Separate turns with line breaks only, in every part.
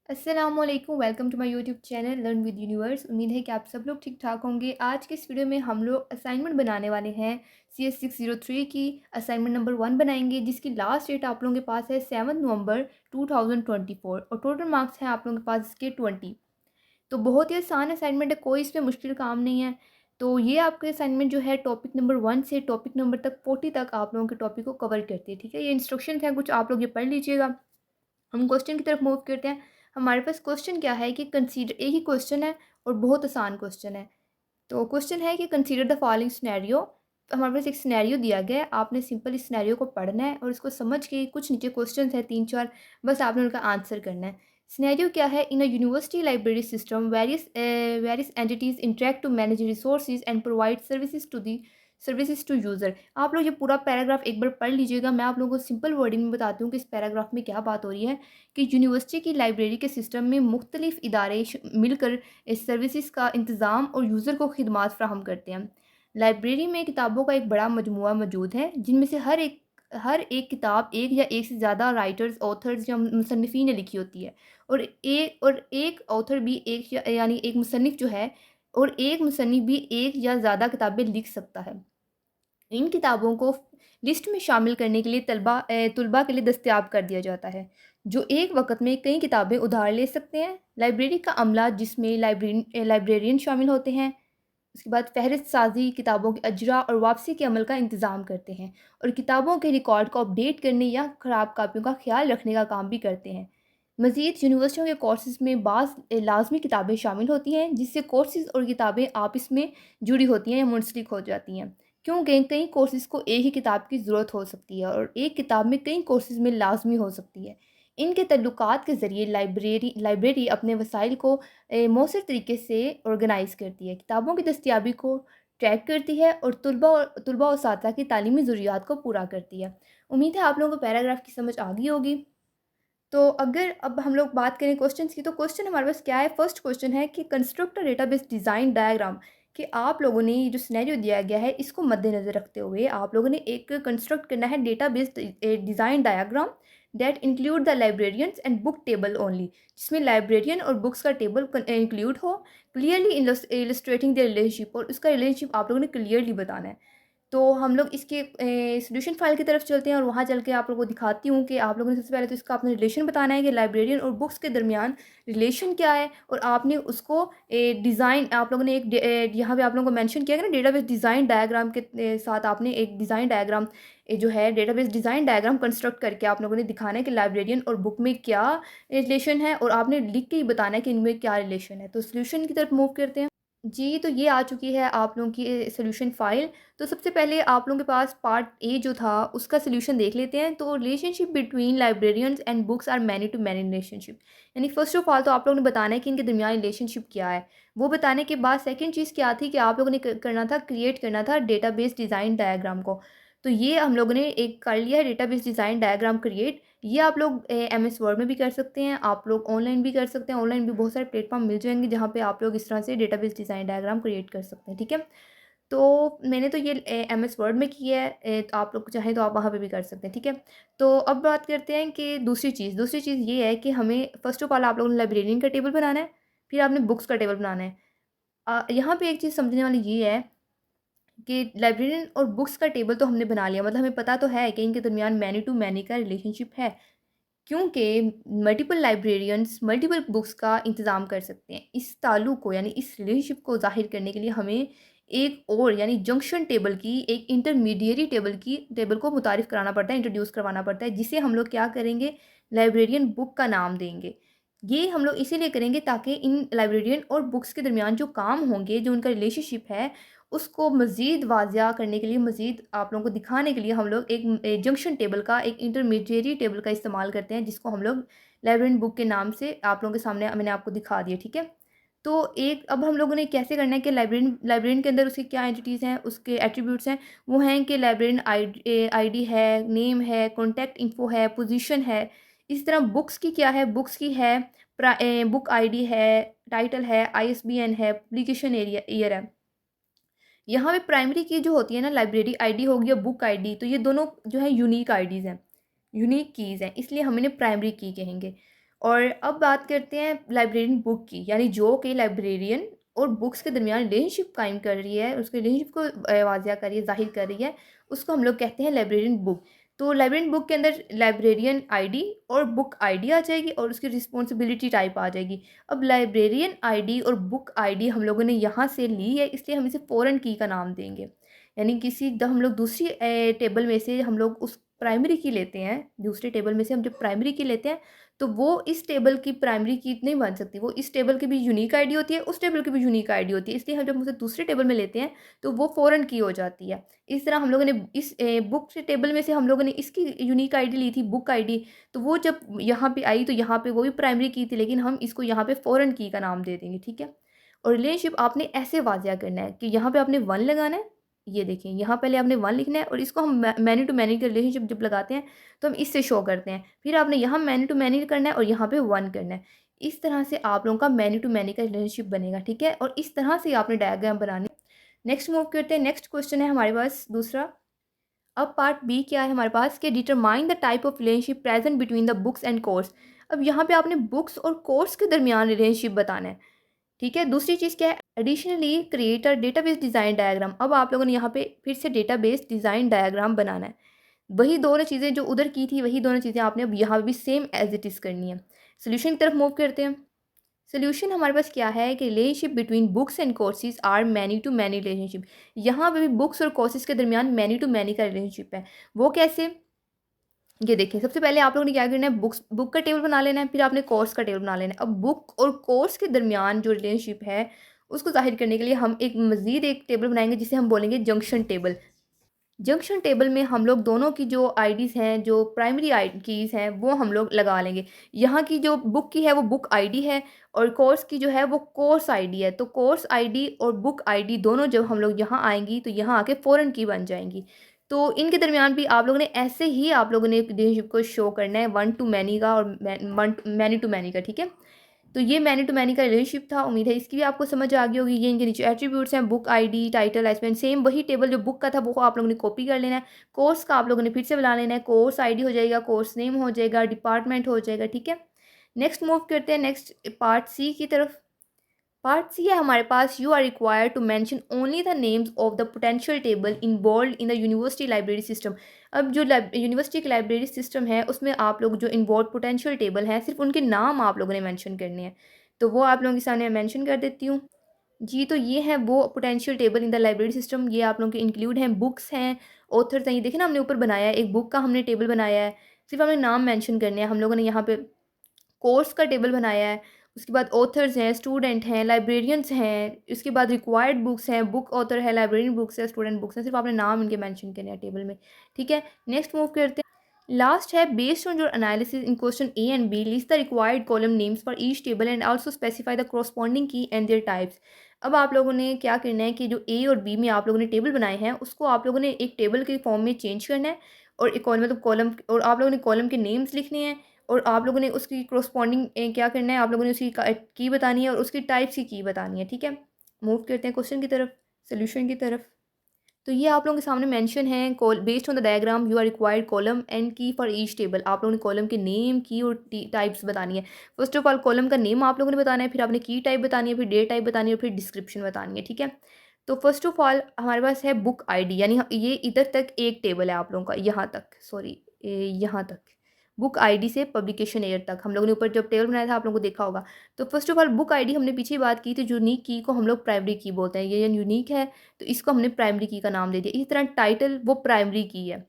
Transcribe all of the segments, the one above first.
अस्सलामुअलैकुम, welcome to my YouTube channel learn with universe. उम्मीद है कि आप सब लोग ठीक ठाक होंगे। आज के इस वीडियो में हम लोग असाइनमेंट बनाने वाले हैं। CS603 की असाइनमेंट नंबर 1 बनाएंगे, जिसकी लास्ट डेट आप लोगों के पास है 7 नवंबर 2024 और टोटल मार्क्स हैं आप लोगों के पास इसके 20। तो बहुत ही आसान असाइनमेंट है, कोई इसमें मुश्किल काम नहीं है। तो ये आपके असाइनमेंट जो है टॉपिक नंबर 1 से टॉपिक नंबर तक 40 तक आप लोगों के टॉपिक को कवर करती है। ठीक है, ये इंस्ट्रक्शन हैं कुछ, आप लोग ये पढ़ लीजिएगा। हम क्वेश्चन की तरफ मूव करते हैं। हमारे पास क्वेश्चन क्या है कि कंसीडर, एक ही क्वेश्चन है और बहुत आसान क्वेश्चन है। तो क्वेश्चन है कि कंसीडर द फॉलोइंग सिनेरियो। तो हमारे पास एक सिनेरियो दिया गया है, आपने सिंपल इस सिनेरियो को पढ़ना है और इसको समझ के कुछ नीचे क्वेश्चन है 3-4, बस आपने उनका आंसर करना है। सिनेरियो क्या है? In a university library system various entities interact to manage resources and provide services to user. आप लोग ये पूरा पैराग्राफ एक बार पढ़ लीजिएगा। मैं आप लोगों को सिंपल वर्डिंग में बताती हूँ कि इस पैराग्राफ में क्या बात हो रही है। कि यूनिवर्सिटी की लाइब्रेरी के सिस्टम में मुख्तलिफ इदारे मिलकर इस सर्विसेज का इंतज़ाम और यूज़र को खिदमात फ़राहम करते हैं। लाइब्रेरी में किताबों का एक बड़ा मजमूआ मौजूद है, जिनमें से हर एक किताब एक या एक से ज़्यादा राइटर्स, ऑथर्स या मुसन्निफ़ीन ने लिखी होती है। और एक ऑथर भी एक यानी एक मुसन्निफ़ जो है, और एक मुसन्निफ़ भी एक या ज़्यादा किताबें लिख सकता है। इन किताबों को लिस्ट में शामिल करने के लिए तुलबा के लिए दस्तयाब कर दिया जाता है, जो एक वक़्त में कई किताबें उधार ले सकते हैं। लाइब्रेरी का अमला, जिसमें लाइब्रेरियन शामिल होते हैं, उसके बाद फ़हरिस्त साज़ी, किताबों के अजरा और वापसी के अमल का इंतज़ाम करते हैं, और किताबों के रिकॉर्ड को अपडेट करने या ख़राब कापियों का ख़्याल रखने का काम भी करते हैं। मज़ीद यूनिवर्सिटियों के कोर्सेज़ में बाज़ लाज़मी किताबें शामिल होती हैं, जिससे कोर्सेज़ और किताबें आपस में जुड़ी होती हैं या मुंसलिक हो जाती हैं। क्योंकि कई कोर्सेज़ को एक ही किताब की ज़रूरत हो सकती है और एक किताब में कई कोर्सेज़ में लाज़मी हो सकती है। इनके तल्लुकात के ज़रिए लाइब्रेरी अपने वसाइल को मौसर तरीके से ऑर्गेनाइज़ करती है, किताबों की दस्तयाबी को ट्रैक करती है और तुलबा और साथी की तालीमी ज़रूरियात को पूरा करती है। उम्मीद है आप लोगों को पैराग्राफ की समझ आ गई होगी। तो अगर अब हम लोग बात करें क्वेश्चंस की, तो क्वेश्चन हमारे पास क्या है? फर्स्ट क्वेश्चन है कि construct a database design diagram. कि आप लोगों ने ये जो सिनेरियो दिया गया है, इसको मद्देनज़र रखते हुए आप लोगों ने एक कंस्ट्रक्ट करना है database design diagram that include the librarians and book table only, जिसमें लाइब्रेरियन और बुक्स का टेबल इंक्लूड हो, क्लियरली इलस्ट्रेटिंग द रिलेशनशिप, और उसका रिलेशनशिप आप लोगों ने क्लियरली बताना है। तो हम लोग इसके सॉल्यूशन फाइल की तरफ चलते हैं और वहाँ चल के आप लोगों को दिखाती हूँ कि आप लोगों ने सबसे पहले तो इसका अपना रिलेशन बताना है कि लाइब्रेरियन और बुक्स के दरमियान रिलेशन क्या है, और आपने उसको डिज़ाइन, आप लोगों ने यहाँ पे आप लोगों को मेंशन किया है ना, डेटाबेस डिज़ाइन डायग्राम के साथ आपने एक डिज़ाइन डायग्राम जो है डेटाबेस डिज़ाइन डायग्राम कंस्ट्रक्ट करके आप लोगों ने दिखाना है कि लाइब्रेरियन और बुक में क्या रिलेशन है, और आपने लिख के ही बताना है कि इनमें क्या रिलेशन है। तो सॉल्यूशन की तरफ मूव करते हैं। जी, तो ये आ चुकी है आप लोगों की सॉल्यूशन फ़ाइल। तो सबसे पहले आप लोगों के पास पार्ट ए जो था, उसका सॉल्यूशन देख लेते हैं। तो relationship between librarians and books are many to many relationship. यानी फ़र्स्ट ऑफ़ ऑल तो आप लोगों ने बताना है कि इनके दरमियान रिलेशनशिप क्या है। वो बताने के बाद सेकंड चीज़ क्या थी कि आप लोगों ने करना था, क्रिएट करना था डेटाबेस डिज़ाइन डायग्राम को। तो ये हम लोगों ने एक कर लिया है, डेटाबेस डिज़ाइन डायग्राम क्रिएट। ये आप लोग MS वर्ड में भी कर सकते हैं, आप लोग ऑनलाइन भी कर सकते हैं। ऑनलाइन भी बहुत सारे प्लेटफ़ॉर्म मिल जाएँगे, जहाँ पे आप लोग इस तरह से डेटाबेस डिज़ाइन डायग्राम क्रिएट कर सकते हैं, ठीक है? तो मैंने तो ये MS वर्ड में किया है, तो आप लोग चाहें तो आप वहाँ पे भी कर सकते हैं, ठीक है? तो अब बात करते हैं कि दूसरी चीज़ ये है कि हमें फ़र्स्ट ऑफ़ ऑल आप लोगों ने लाइब्रेरियन का टेबल बनाना है, फिर आपने बुक्स का टेबल बनाना है। यहाँ पे एक चीज़ समझने वाली ये है कि लाइब्रेरियन और बुक्स का टेबल तो हमने बना लिया, मतलब हमें पता तो है कि इनके दरमियान मैनी टू मैनी का रिलेशनशिप है। क्योंकि मल्टीपल लाइब्रेरियंस मल्टीपल बुक्स का इंतज़ाम कर सकते हैं। इस ताल्लुक़ को, यानी इस रिलेशनशिप को ज़ाहिर करने के लिए हमें एक और यानी जंक्शन टेबल की, एक इंटरमीडिएरी टेबल को मुतारिफ़ कराना पड़ता है, इंट्रोड्यूस करवाना पड़ता है, जिसे हम लोग क्या करेंगे, लाइब्रेरियन बुक का नाम देंगे। ये हम लोग इसीलिए करेंगे ताकि इन लाइब्रेरियन और बुक्स के दरमियान जो काम होंगे, जो उनका रिलेशनशिप है, उसको मज़ीद वाज़िया करने के लिए, मज़ीद आप लोगों को दिखाने के लिए हम लोग एक जंक्शन टेबल का, एक इंटरमीडिएरी टेबल का इस्तेमाल करते हैं, जिसको हम लोग लाइब्रेरियन बुक के नाम से आप लोगों के सामने मैंने आपको दिखा दिया, ठीक है? तो एक अब हम लोगों ने कैसे करना है कि लाइब्रेरियन के अंदर उसकी क्या एंटिटीज़ हैं, उसके एट्रीब्यूट्स हैं। वो हैं कि लाइब्रेरियन आईडी है, नेम है, कॉन्टैक्ट इन्फो है, पोजीशन है। इसी तरह बुक्स की क्या है, बुक्स की है बुक आईडी है, टाइटल है, ISBN है, पब्लिकेशन एरिया ईयर है। यहाँ पे प्राइमरी की जो होती है ना, लाइब्रेरी आईडी होगी या बुक आईडी, तो ये दोनों जो है यूनिक आईडीज़ हैं, यूनिक कीज़ हैं, इसलिए हम इन्हें प्राइमरी की कहेंगे। और अब बात करते हैं लाइब्रेरियन बुक की, यानी जो कि लाइब्रेरियन और बुक्स के दरमियान रिलेशनशिप कायम कर रही है, उसके रिलेशनशिप को वाज़िया कर रही है, ज़ाहिर कर रही है, उसको हम लोग कहते हैं लाइब्रेरियन बुक। तो लाइब्रेरियन बुक के अंदर लाइब्रेरियन आईडी और बुक आईडी आ जाएगी और उसकी रिस्पॉन्सिबिलिटी टाइप आ जाएगी। अब लाइब्रेरियन आईडी और बुक आईडी हम लोगों ने यहाँ से ली है, इसलिए हम इसे फ़ॉरेन की का नाम देंगे। यानी किसी द हम लोग दूसरी टेबल में से हम लोग उस प्राइमरी की लेते हैं, दूसरे टेबल में से हम जब प्राइमरी की लेते हैं, तो वो इस टेबल की प्राइमरी की नहीं बन सकती, वो इस टेबल की भी यूनिक आईडी होती है, उस टेबल की भी यूनिक आईडी होती है, इसलिए हम जब उसे दूसरे टेबल में लेते हैं तो वो फ़ॉरेन की हो जाती है। इस तरह हम लोगों ने इस बुक से टेबल में से हम लोगों ने इसकी यूनिक आईडी ली थी, बुक आईडी, तो वो जब यहाँ पे आई तो यहाँ पे वो भी प्राइमरी की थी, लेकिन हम इसको यहाँ पे फ़ॉरेन की का नाम दे देंगे, ठीक है। और रिलेशनशिप आपने ऐसे वाज़िया करना है कि यहाँ पे आपने 1 लगाना है, ये देखिए यहाँ पहले आपने 1 लिखना है और इसको हम मैनी टू मैनी का रिलेशनशिप जब लगाते हैं तो हम इससे शो करते हैं। फिर आपने यहाँ मैनी टू मैनी करना है और यहाँ पे 1 करना है। इस तरह से आप लोगों का मैनी टू मैनी का रिलेशनशिप बनेगा, ठीक है? और इस तरह से आपने डायग्राम बनानी। नेक्स्ट मूव करते हैं, नेक्स्ट क्वेश्चन है हमारे पास दूसरा। अब पार्ट बी क्या है हमारे पास कि determine the type of relationship present between the books and course. अब यहाँ पे आपने बुक्स और कोर्स के दरमियान रिलेशनशिप बताना है, ठीक है। दूसरी चीज़ क्या है, additionally create a database design diagram. अब आप लोगों ने यहाँ पे फिर से डेटाबेस डिज़ाइन डायग्राम बनाना है। वही दोनों चीज़ें जो उधर की थी, वही दोनों चीज़ें आपने अब यहाँ पे भी सेम एज इट इज़ करनी है। सोल्यूशन की तरफ मूव करते हैं। सोल्यूशन हमारे पास क्या है कि relationship between books and courses are many to many relationship. यहाँ पे भी बुक्स और कोर्सेज के दरमियान मैनी टू मैनी का रिलेशनशिप है। वो कैसे, ये देखिए, सबसे पहले आप लोगों ने क्या करना है, बुक का टेबल बना लेना है, फिर आपने कोर्स का टेबल बना लेना है। अब बुक और कोर्स के दरमियान जो रिलेशनशिप है उसको ज़ाहिर करने के लिए हम एक मज़ीद एक टेबल बनाएंगे जिसे हम बोलेंगे जंक्शन टेबल। जंक्शन टेबल में हम लोग दोनों की जो आईडीज़ हैं, जो प्राइमरी आई कीज़ हैं, वो हम लोग लगा लेंगे। यहाँ की जो बुक की है वो बुक आईडी है और कोर्स की जो है वो कोर्स आईडी है। तो कोर्स आईडी और बुक आईडी दोनों जब हम लोग यहाँ आएँगी तो यहाँ आके फ़ॉरेन की बन जाएँगी। तो इनके दरमियान भी आप लोगों ने ऐसे ही आप लोगों ने रिलेशनशिप को शो करना है, वन टू मैनी का और मैनी टू मैनी का, ठीक है। तो ये मैनी टू मैनी का रिलेशनशिप था। उम्मीद है इसकी भी आपको समझ आ गई होगी। ये इनके नीचे एट्रीब्यूट्स हैं, बुक आईडी, टाइटल, एस्पेंड, सेम वही टेबल जो बुक का था वो आप लोगों ने कॉपी कर लेना है। कोर्स का आप लोगों ने फिर से बना लेना है, कोर्स आईडी हो जाएगा, कोर्स नेम हो जाएगा, डिपार्टमेंट हो जाएगा, ठीक है। नेक्स्ट मूव करते हैं नेक्स्ट पार्ट सी की तरफ। पार्ट सी है हमारे पास, you are required to mention only the names of the potential table involved in the university library system. अब जो यूनिवर्सिटी की लाइब्रेरी सिस्टम है उसमें आप लोग जो इन्वॉल्व पोटेंशियल टेबल हैं सिर्फ उनके नाम आप लोगों ने मेंशन करने हैं। तो वो आप लोगों के सामने मेंशन कर देती हूँ। जी, तो ये है वो potential table in the library system. ये आप लोगों के इंक्लूड हैं, बुक्स हैं, ऑथर्स हैं। ये देखिए ना, हमने ऊपर बनाया है, एक बुक का हमने टेबल बनाया है, सिर्फ हमें नाम मेंशन करने हैं। हम लोगों ने यहाँ पे कोर्स का टेबल बनाया है, उसके बाद ऑथर्स हैं, स्टूडेंट हैं, लाइब्रेरियंस हैं, इसके बाद रिक्वायर्ड बुक्स हैं, बुक ऑथर है, लाइब्रेरियन बुक्स है, स्टूडेंट बुक्स हैं, सिर्फ आपने नाम इनके मेंशन करने हैं टेबल में, ठीक है। नेक्स्ट मूव करते हैं। लास्ट है, based on your analysis in question A and B list the required column names for each table and also specify the corresponding key and their types. अब आप लोगों ने क्या करना है कि जो ए और बी में आप लोगों ने टेबल बनाए हैं उसको आप लोगों ने एक टेबल के फॉर्म में चेंज करना है और एक कॉलम मतलब कॉलम, और आप लोगों ने कॉलम के नेम्स लिखने हैं और आप लोगों ने उसकी कॉरस्पॉन्डिंग क्या करना है, आप लोगों ने उसकी की बतानी है और उसकी टाइप्स की बतानी है, ठीक है। मूव करते हैं क्वेश्चन की तरफ, सोल्यूशन की तरफ। तो ये आप लोगों के सामने मेंशन है, call based on the diagram you are required column and key for each table. आप लोगों ने कॉलम के नेम, की और टाइप्स बतानी है। फर्स्ट ऑफ ऑल कॉलम का नेम आप लोगों ने बताना है, फिर आपने की टाइप बतानी है, फिर डेट टाइप बतानी है और फिर डिस्क्रिप्शन बतानी है, ठीक है। तो फर्स्ट ऑफ ऑल हमारे पास है बुक आईडी, यानी ये इधर तक एक टेबल है आप लोगों का, यहाँ तक, सॉरी यहाँ तक बुक आईडी से पब्लिकेशन ईयर तक हम लोगों ने ऊपर जब टेबल बनाया था आप लोगों को देखा होगा। तो first of all book ID हमने पीछे बात की थी, यूनिक की को हम लोग प्राइमरी की बोलते हैं, ये यूनिक है तो इसको हमने प्राइमरी की का नाम दे दिया। इसी तरह टाइटल वो प्राइमरी की है,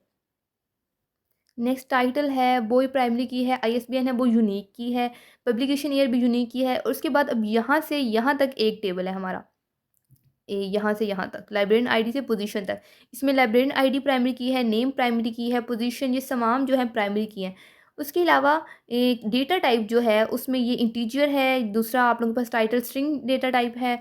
नेक्स्ट टाइटल है वो ही प्राइमरी की है, आईएसबीएन है वो यूनिक की है, पब्लिकेशन ईयर भी यूनिक की है। और उसके बाद अब यहाँ से यहाँ तक एक टेबल है हमारा, यहाँ से यहाँ तक लाइब्रेरियन आईडी से पोजीशन तक। इसमें लाइब्रेरियन आईडी प्राइमरी की है, नेम प्राइमरी की है, पोजीशन ये तमाम जो है प्राइमरी की हैं। उसके अलावा एक डेटा टाइप जो है उसमें ये इंटीजर है, दूसरा आप लोगों के पास टाइटल स्ट्रिंग डेटा टाइप है,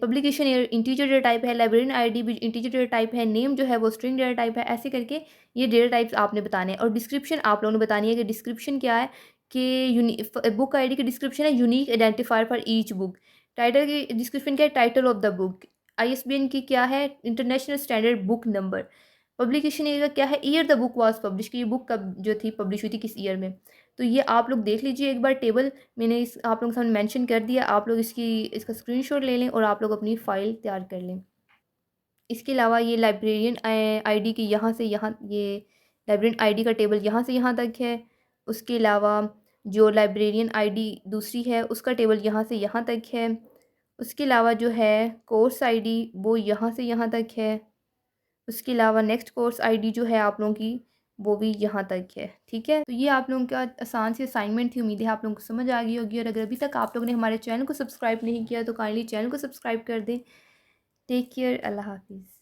publication year integer data type है, लाइब्रेरियन आईडी भी इंटीजर डेटा टाइप है, नेम जो है वो स्ट्रिंग डेटा टाइप है। ऐसे करके ये डेटा टाइप्स आपने बताने हैं। और डिस्क्रिप्शन आप लोगों ने बतानी है कि डिस्क्रिप्शन क्या है, कि बुक आईडी की डिस्क्रिप्शन है unique identifier for each book. Title की डिस्क्रिप्शन क्या है, title of the book. ISBN की क्या है, international standard book number. Publication year का क्या है, year the book was publish, की ये बुक कब जो थी पब्लिश हुई थी किस ईयर में। तो ये आप लोग देख लीजिए एक बार टेबल, मैंने इस आप लोगों के सामने मेंशन कर दिया। आप लोग इसका स्क्रीनशॉट ले लें और आप लोग अपनी फ़ाइल तैयार कर लें। इसके अलावा ये लाइब्रेरियन आईडी की यहाँ से यहाँ, ये लाइब्रेरियन आईडी का टेबल यहाँ से यहाँ तक है। उसके अलावा जो लाइब्रेरियन आईडी दूसरी है उसका टेबल यहाँ से यहाँ तक है। उसके अलावा जो है कोर्स आईडी वो यहाँ से यहाँ तक है। उसके अलावा नेक्स्ट कोर्स आईडी जो है आप लोगों की वो भी यहाँ तक है। ठीक है, तो ये आप लोगों का आसान सी असाइनमेंट थी। उम्मीद है आप लोगों को समझ आ गई होगी, और अगर अभी तक आप लोगों ने हमारे चैनल को सब्सक्राइब नहीं किया तो काइंडली चैनल को सब्सक्राइब कर दें। टेक केयर, अल्लाह हाफिज़।